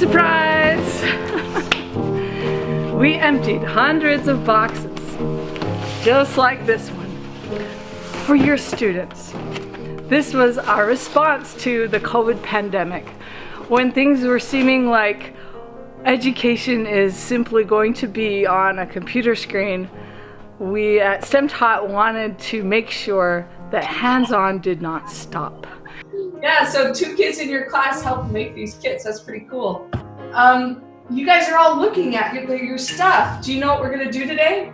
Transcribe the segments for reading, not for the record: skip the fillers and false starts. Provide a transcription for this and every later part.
Surprise! We emptied hundreds of boxes, just like this one, for your students. This was our response to the COVID pandemic, when things were seeming like education is simply going to be on a computer screen. We at STEMTaught wanted to make sure that hands-on did not stop. Yeah, so 2 kids in your class helped make these kits. That's pretty cool. You guys are all looking at your stuff. Do you know what we're gonna do today?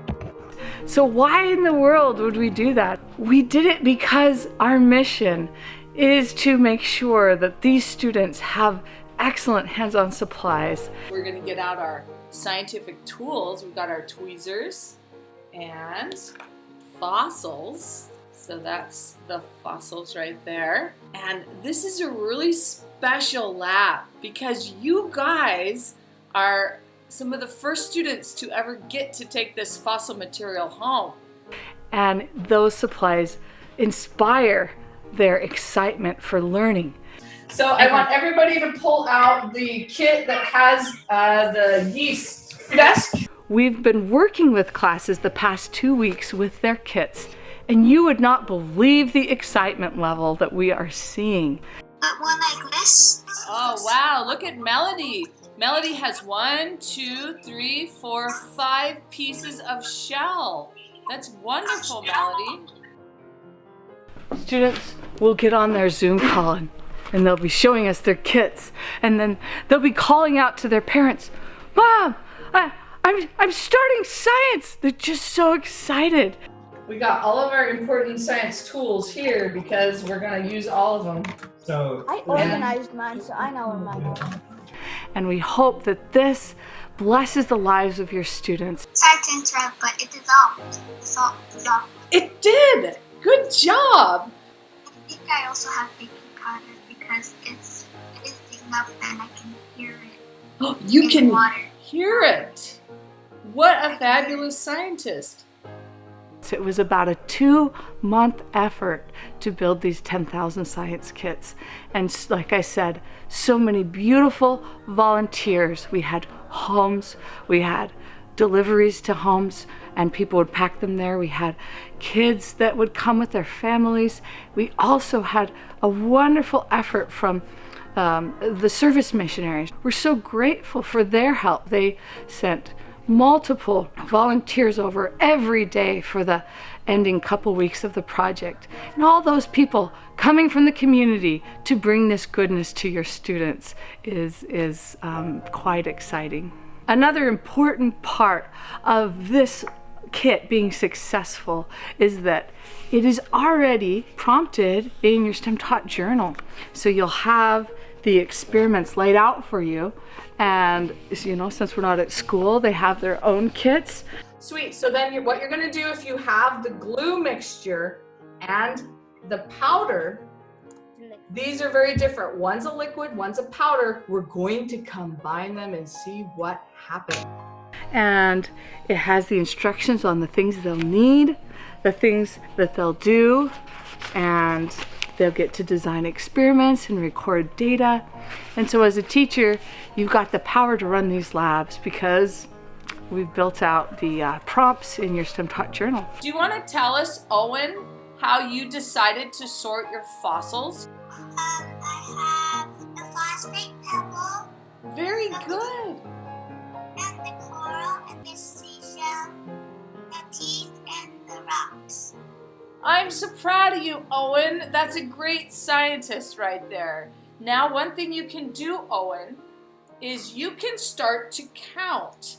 So why in the world would we do that? We did it because our mission is to make sure that these students have excellent hands-on supplies. We're going to get out our scientific tools. We've got our tweezers and fossils. So that's the fossils right there. And this is a really special lab because you guys are some of the first students to ever get to take this fossil material home. And those supplies inspire their excitement for learning. So I want everybody to pull out the kit that has the yeast desk. We've been working with classes the past 2 weeks with their kits, and you would not believe the excitement level that we are seeing. But one like this. Oh wow, look at Melody. Melody has 1, 2, 3, 4, 5 pieces of shell. That's wonderful, Melody. Students will get on their Zoom call and they'll be showing us their kits, and then they'll be calling out to their parents, "Mom, I'm starting science." They're just so excited. We got all of our important science tools here because we're gonna use all of them. So I organized mine, so I know where mine are. And we hope that this blesses the lives of your students. Sorry to interrupt, but it dissolved. Dissolved. It did! Good job! I think I also have baking powder because it is thick enough and I can hear it. You in can water. hear it! What a fabulous scientist! So it was about a 2-month effort to build these 10,000 science kits. And like I said, so many beautiful volunteers. We had homes, we had deliveries to homes, and people would pack them there. We had kids that would come with their families. We also had a wonderful effort from the service missionaries. We're so grateful for their help. They sent multiple volunteers over every day for the ending couple weeks of the project. And all those people coming from the community to bring this goodness to your students is quite exciting. Another important part of this kit being successful is that it is already prompted in your STEMTaught journal. So you'll have the experiments laid out for you, and since we're not at school, they have their own kits. Sweet, so then what you're gonna do if you have the glue mixture and the powder, these are very different. One's a liquid, one's a powder. We're going to combine them and see what happens. And it has the instructions on the things they'll need, the things that they'll do, and they'll get to design experiments and record data. And so as a teacher, you've got the power to run these labs because we've built out the prompts in your STEMTaught journal. Do you want to tell us, Owen, how you decided to sort your fossils? I have the phosphate pebble. Very good. And the coral and the seashell, the teeth and the rocks. I'm so proud of you, Owen. That's a great scientist right there. Now, one thing you can do, Owen, is you can start to count.